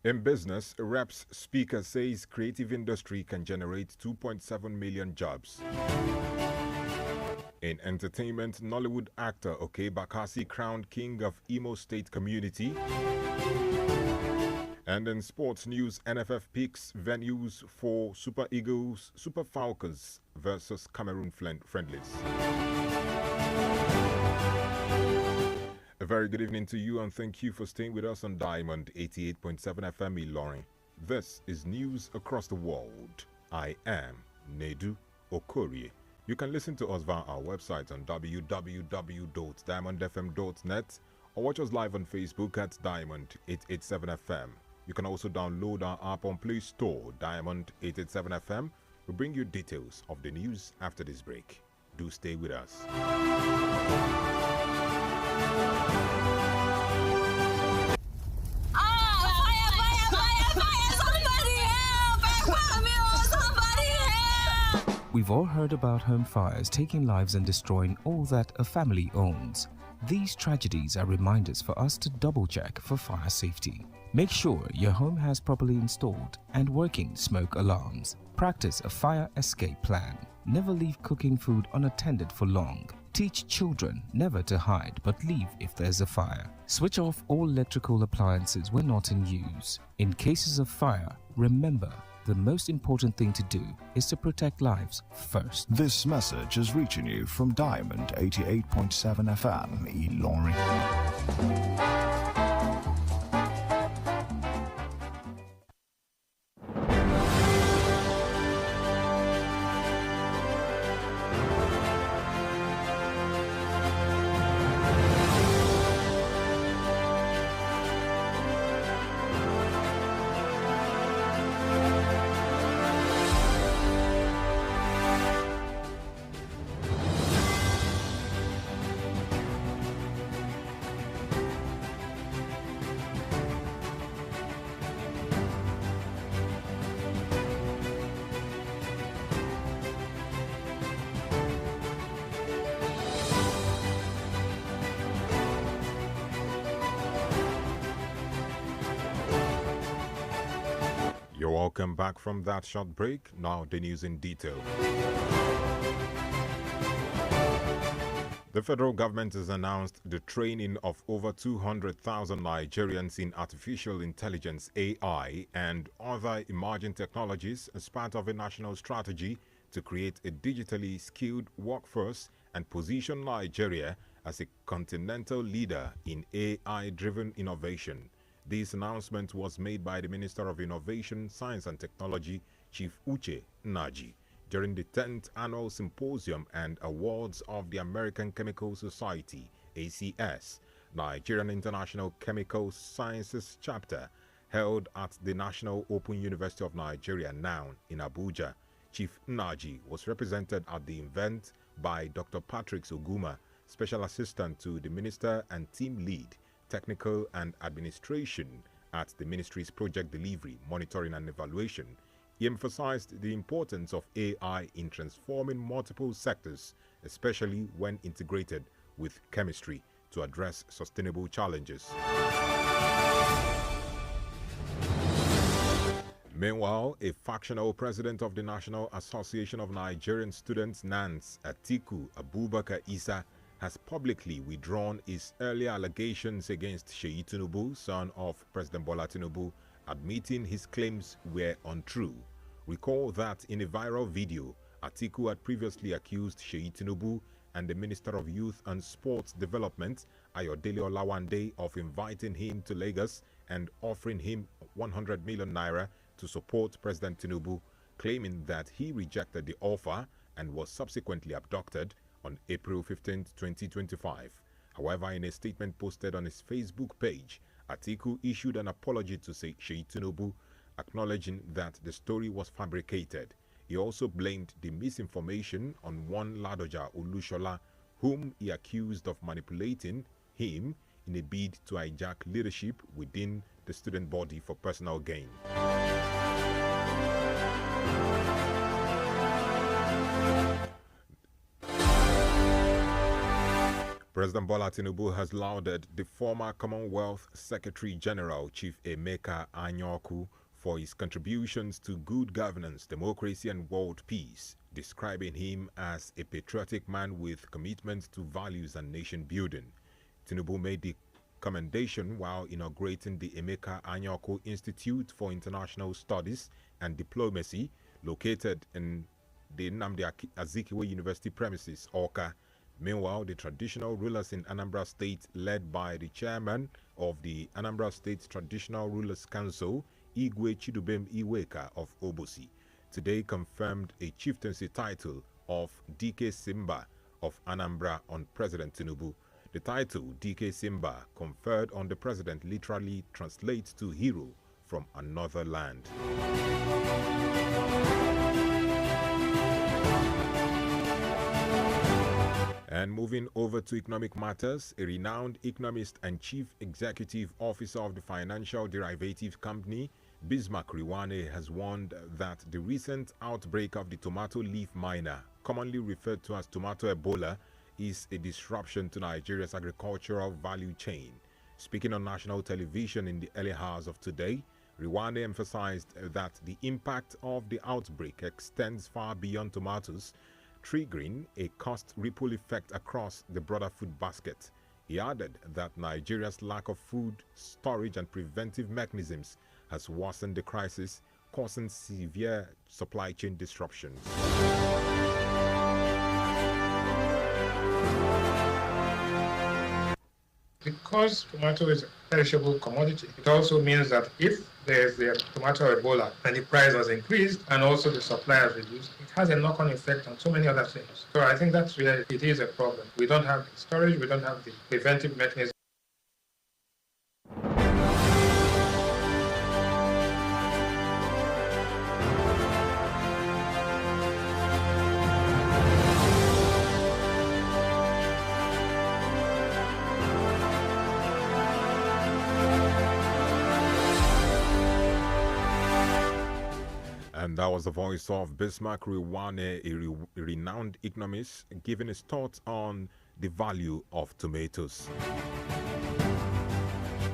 In business, Reps speaker says creative industry can generate 2.7 million jobs. In entertainment, Nollywood actor Okorie Bakassi crowned king of Imo State community. And in sports news, NFF picks venues for Super Eagles, Super Falcons versus Cameroon friendlies. A very good evening to you and thank you for staying with us on Diamond 88.7 FM Ilorin. This is news across the world. I am Nedu Okorie. You can listen to us via our website on www.diamondfm.net or watch us live on Facebook at Diamond 887 FM. You can also download our app on Play Store, Diamond 887 FM. We'll bring you details of the news after this break. Do stay with us. We've all heard about home fires taking lives and destroying all that a family owns. These tragedies are reminders for us to double-check for fire safety. Make sure your home has properly installed and working smoke alarms. Practice a fire escape plan. Never leave cooking food unattended for long. Teach children never to hide but leave if there's a fire. Switch off all electrical appliances when not in use. In cases of fire, remember, the most important thing to do is to protect lives first. This message is reaching you from Diamond 88.7 FM, Ilorin. You're welcome back from that short break. Now the news in detail. The federal government has announced the training of over 200,000 Nigerians in artificial intelligence (AI) and other emerging technologies as part of a national strategy to create a digitally skilled workforce and position Nigeria as a continental leader in AI-driven innovation. This announcement was made by the Minister of Innovation, Science and Technology, Chief Uche Nnaji, during the 10th Annual Symposium and Awards of the American Chemical Society, ACS, Nigerian International Chemical Sciences Chapter, held at the National Open University of Nigeria, now in Abuja. Chief Nnaji was represented at the event by Dr. Patrick Oguma, Special Assistant to the Minister and Team Lead, Technical and Administration at the Ministry's Project Delivery, Monitoring and Evaluation. He emphasized the importance of AI in transforming multiple sectors, especially when integrated with chemistry to address sustainable challenges. Meanwhile, a factional president of the National Association of Nigerian Students, NANS, Atiku Abubakar Isa, has publicly withdrawn his earlier allegations against Seyi Tinubu, son of President Bola Tinubu, admitting his claims were untrue. Recall that in a viral video, Atiku had previously accused Seyi Tinubu and the Minister of Youth and Sports Development, Ayodele Olawande, of inviting him to Lagos and offering him 100 million naira to support President Tinubu, claiming that he rejected the offer and was subsequently abducted on April 15, 2025. However, in a statement posted on his Facebook page, Atiku issued an apology to Seyi Tinubu, acknowledging that the story was fabricated. He also blamed the misinformation on one Ladoja Olushola, whom he accused of manipulating him in a bid to hijack leadership within the student body for personal gain. President Bola Tinubu has lauded the former Commonwealth Secretary General Chief Emeka Anyaoku for his contributions to good governance, democracy and world peace, describing him as a patriotic man with commitment to values and nation building. Tinubu made the commendation while inaugurating the Emeka Anyaoku Institute for International Studies and Diplomacy, located in the Nnamdi Azikiwe University premises, Awka. Meanwhile, the traditional rulers in Anambra State, led by the chairman of the Anambra State Traditional Rulers Council, Igwe Chidubem Iweka of Obosi, today confirmed a chieftaincy title of DK Simba of Anambra on President Tinubu. The title, DK Simba, conferred on the president literally translates to hero from another land. And moving over to economic matters, a renowned economist and chief executive officer of the financial derivative company, Bismarck Rewane, has warned that the recent outbreak of the tomato leaf miner, commonly referred to as tomato Ebola, is a disruption to Nigeria's agricultural value chain. Speaking on national television in the early hours of today, Rewane emphasized that the impact of the outbreak extends far beyond tomatoes, triggering a cost ripple effect across the broader food basket. He added that Nigeria's lack of food storage and preventive mechanisms has worsened the crisis, causing severe supply chain disruptions. Because tomato is a perishable commodity, it also means that if there's the tomato Ebola and the price has increased and also the supply has reduced, it has a knock-on effect on so many other things. So I think that's where it is a problem. We don't have the storage, we don't have the preventive mechanism. And that was the voice of Bismarck Rewane, a renowned economist, giving his thoughts on the value of tomatoes.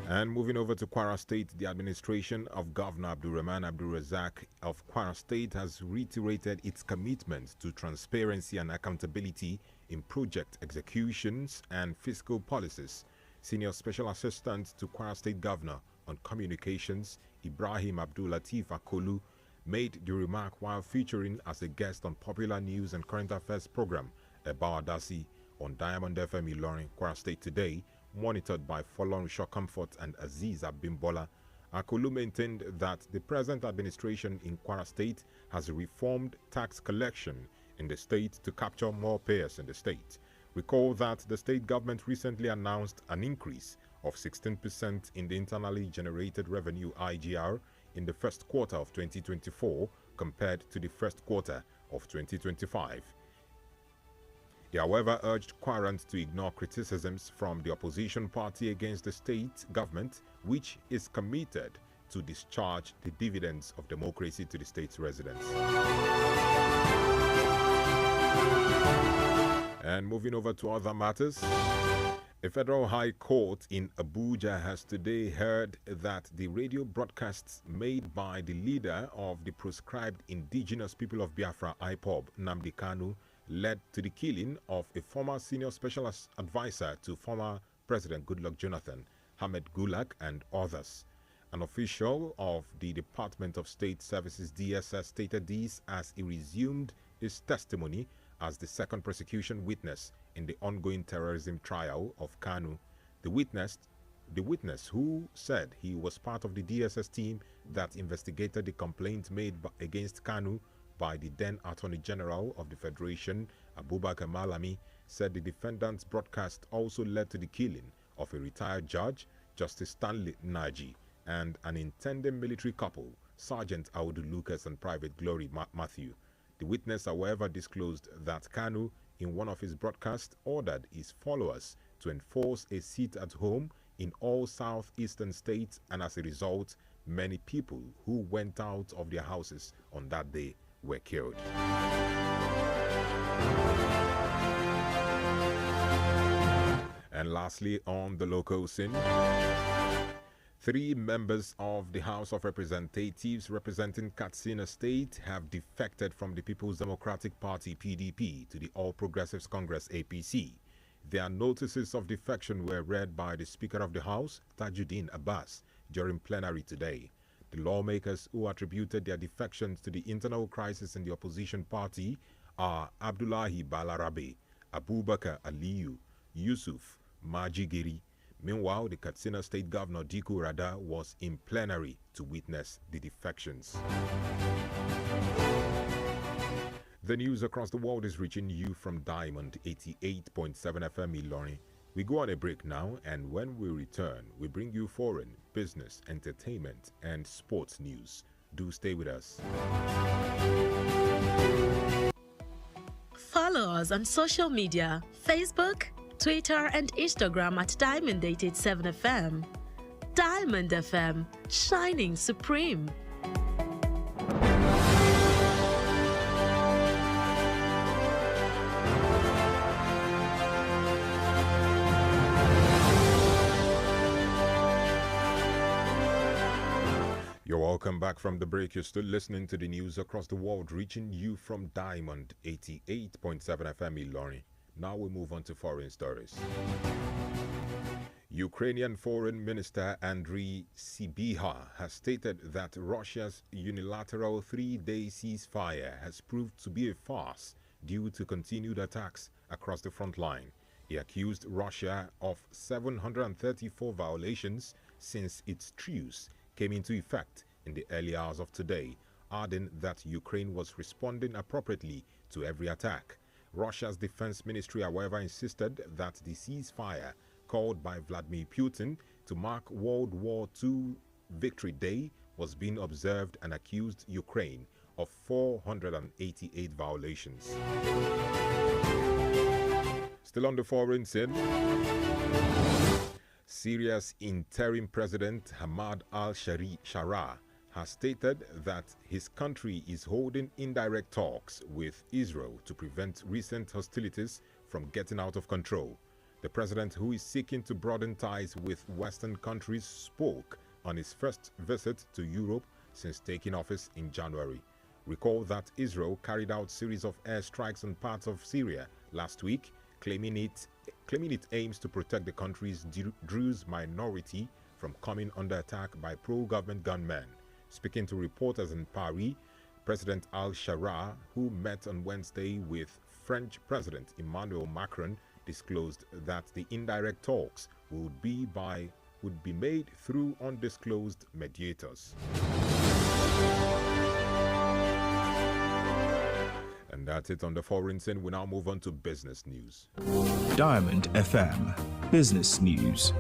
And moving over to Kwara State, the administration of Governor Abdulrahman Abdulrazak of Kwara State has reiterated its commitment to transparency and accountability in project executions and fiscal policies. Senior Special Assistant to Kwara State Governor on Communications, Ibrahim Abdul Latif Akolu, made the remark while featuring as a guest on popular news and current affairs program Eba Adasi on Diamond FM Ilorin, Kwara State Today, monitored by Folorunsho Comfort and Aziz Abimbola. Akolu maintained that the present administration in Kwara State has reformed tax collection in the state to capture more payers in the state. Recall that the state government recently announced an increase of 16% in the internally generated revenue IGR in the first quarter of 2024 compared to the first quarter of 2025. He, however, urged Kwarans to ignore criticisms from the opposition party against the state government, which is committed to discharge the dividends of democracy to the state's residents. And moving over to other matters, a federal high court in Abuja has today heard that the radio broadcasts made by the leader of the proscribed indigenous people of Biafra, IPOB, Nnamdi Kanu, led to the killing of a former senior special advisor to former President Goodluck Jonathan, Ahmed Gulak, and others. An official of the Department of State Services DSS stated this as he resumed his testimony as the second prosecution witness in the ongoing terrorism trial of Kanu. The witness, who said he was part of the DSS team that investigated the complaint made against Kanu by the then Attorney General of the Federation, Abubakar Malami, said the defendant's broadcast also led to the killing of a retired judge, Justice Stanley Naji, and an intended military couple, Sergeant Audu Lucas and Private Glory Matthew. The witness, however, disclosed that Kanu, in one of his broadcasts, ordered his followers to enforce a sit at home in all southeastern states, and as a result, many people who went out of their houses on that day were killed. And lastly, on the local scene, 3 members of the House of Representatives representing Katsina State have defected from the People's Democratic Party (PDP) to the All Progressives Congress (APC). Their notices of defection were read by the Speaker of the House, Tajuddin Abbas, during plenary today. The lawmakers who attributed their defections to the internal crisis in the opposition party are Abdullahi Balarabe, Abubakar Aliyu, Yusuf Majigiri. Meanwhile, the Katsina State Governor Diko Rada was in plenary to witness the defections. The news across the world is reaching you from Diamond 88.7 FM Ilorin. We go on a break now, and when we return, we bring you foreign, business, entertainment, and sports news. Do stay with us. Follow us on social media, Facebook, Twitter and Instagram at Diamond 887 FM. Diamond FM, shining supreme. You're welcome back from the break. You're still listening to the news across the world, reaching you from Diamond 88.7 FM Ilorin. Now we move on to foreign stories. Ukrainian Foreign Minister Andriy Sybiha has stated that Russia's unilateral 3-day ceasefire has proved to be a farce due to continued attacks across the front line. He accused Russia of 734 violations since its truce came into effect in the early hours of today, adding that Ukraine was responding appropriately to every attack. Russia's defense ministry, however, insisted that the ceasefire called by Vladimir Putin to mark World War II Victory Day was being observed and accused Ukraine of 488 violations. Still on the foreign scene, Syria's interim president Hamad al-Shara has stated that his country is holding indirect talks with Israel to prevent recent hostilities from getting out of control. The president, who is seeking to broaden ties with Western countries, spoke on his first visit to Europe since taking office in January. Recall that Israel carried out a series of airstrikes on parts of Syria last week, claiming it aims to protect the country's Druze minority from coming under attack by pro-government gunmen. Speaking to reporters in Paris, President al-Shara, who met on Wednesday with French President Emmanuel Macron, disclosed that the indirect talks would be made through undisclosed mediators. And that's it on the foreign scene. We now move on to business news. Diamond FM Business News.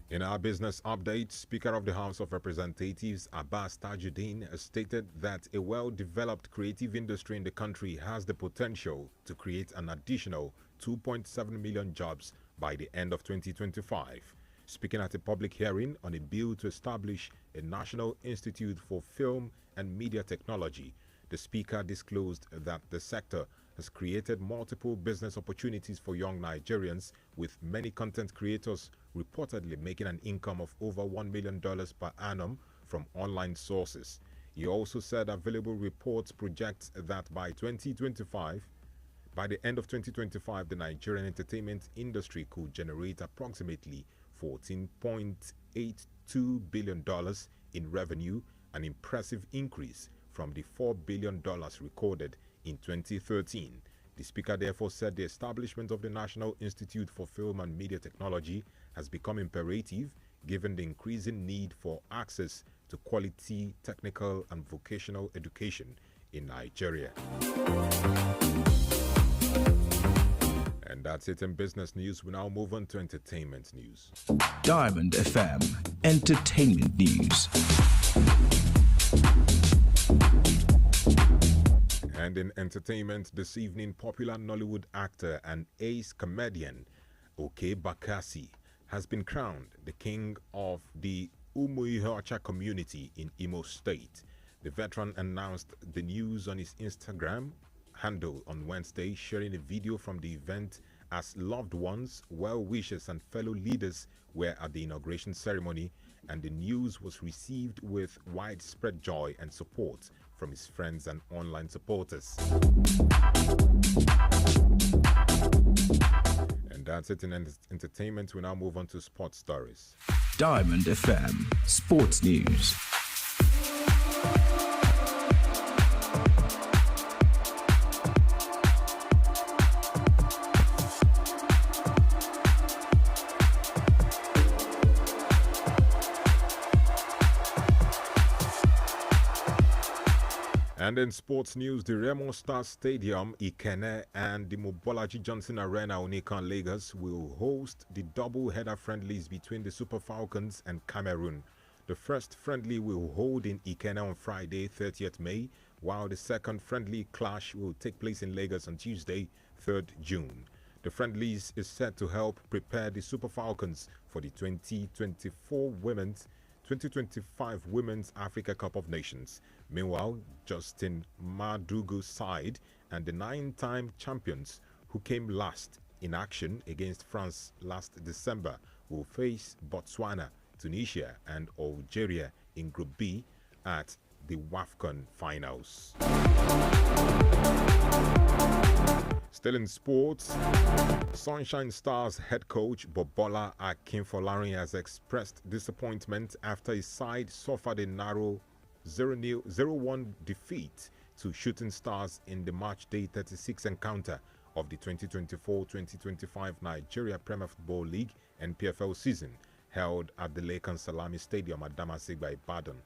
In our business update, Speaker of the House of Representatives Abbas Tajuddin has stated that a well-developed creative industry in the country has the potential to create an additional 2.7 million jobs by the end of 2025. Speaking at a public hearing on a bill to establish a National Institute for Film and Media Technology, the Speaker disclosed that the sector has created multiple business opportunities for young Nigerians, with many content creators reportedly making an income of over $1 million per annum from online sources. He also said available reports project that by the end of 2025, the Nigerian entertainment industry could generate approximately $14.82 billion in revenue, an impressive increase from the $4 billion recorded in 2013. The Speaker therefore said the establishment of the National Institute for Film and Media Technology has become imperative given the increasing need for access to quality technical and vocational education in Nigeria. And that's it in business news. We now move on to entertainment news. Diamond FM Entertainment News. And in entertainment this evening, popular Nollywood actor and ace comedian Okorie Bakassi has been crowned the king of the Umuihocha community in Imo State. The veteran announced the news on his Instagram handle on Wednesday, sharing a video from the event as loved ones, well-wishers and fellow leaders were at the inauguration ceremony, and the news was received with widespread joy and support from his friends and online supporters. And that's it in entertainment. We now move on to sports stories. Diamond FM Sports News. And in sports news, the Remo Star Stadium, Ikenne, and the Mobolaji Johnson Arena, Onikan, Lagos, will host the double-header friendlies between the Super Falcons and Cameroon. The first friendly will hold in Ikenne on Friday, 30th May, while the second friendly clash will take place in Lagos on Tuesday, 3rd June. The friendlies is set to help prepare the Super Falcons for the 2025 Women's Africa Cup of Nations. Meanwhile, Justin Madugu's side and the 9-time champions who came last in action against France last December will face Botswana, Tunisia and Algeria in Group B at the WAFCON finals. Still in sports, Sunshine Stars head coach Bobola Akinfolarin has expressed disappointment after his side suffered a narrow 0-1 defeat to Shooting Stars in the March Day 36 encounter of the 2024-2025 Nigeria Premier Football League NPFL season held at the Lekan Salami Stadium at Damasigba, Ibadan.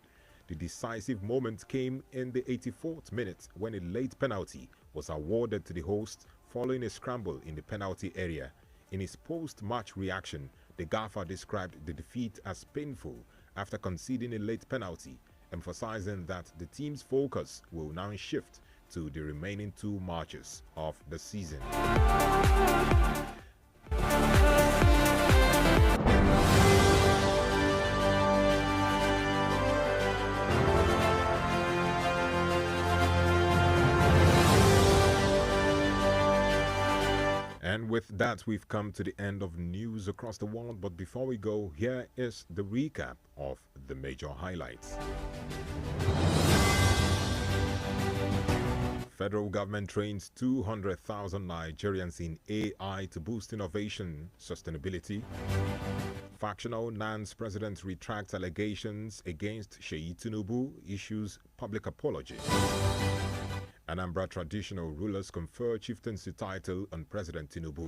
The decisive moment came in the 84th minute when a late penalty was awarded to the host following a scramble in the penalty area. In his post-match reaction, the gaffer described the defeat as painful after conceding a late penalty, emphasizing that the team's focus will now shift to the remaining 2 matches of the season. And with that, we've come to the end of news across the world. But before we go, here is the recap of the major highlights. Federal government trains 200,000 Nigerians in AI to boost innovation sustainability. Factional NANS president retracts allegations against Sheyi Tinubu, issues public apology. Anambra traditional rulers confer chieftaincy title on President Tinubu.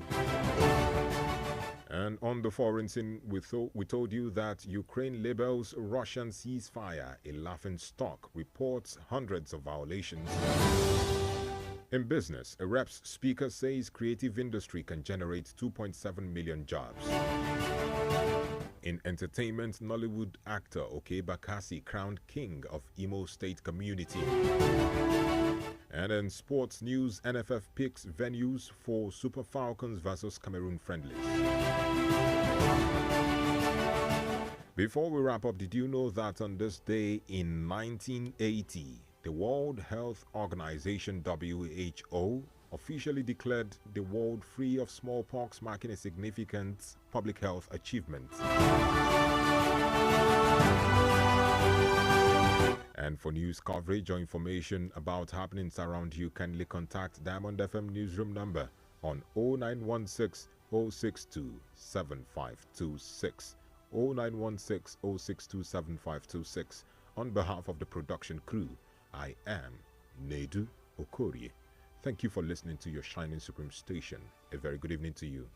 And on the foreign scene, we told you that Ukraine labels Russian ceasefire a laughing stock, reports hundreds of violations. In business, a reps speaker says creative industry can generate 2.7 million jobs. In entertainment, Nollywood actor Okorie Bakassi crowned king of Imo State community. And in sports news, NFF picks venues for Super Falcons versus Cameroon friendlies. Before we wrap up, did you know that on this day in 1980, the World Health Organization WHO officially declared the world free of smallpox, marking a significant public health achievement. And for news coverage or information about happenings around you, kindly contact Diamond FM newsroom number on 0916 062 7526. 0916 062 7526. On behalf of the production crew, I am Nedu Okorie. Thank you for listening to your Shining Supreme station. A very good evening to you.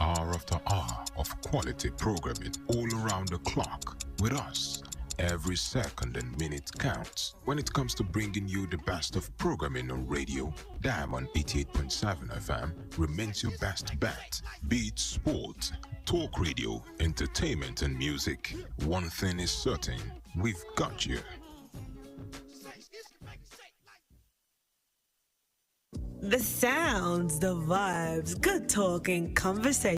Hour after hour of quality programming all around the clock with us. Every second and minute counts when it comes to bringing you the best of programming on radio. Diamond 88.7 FM remains your best bet. Be it sport, talk radio, entertainment and music. One thing is certain, we've got you. The sounds, the vibes, good talking, conversation.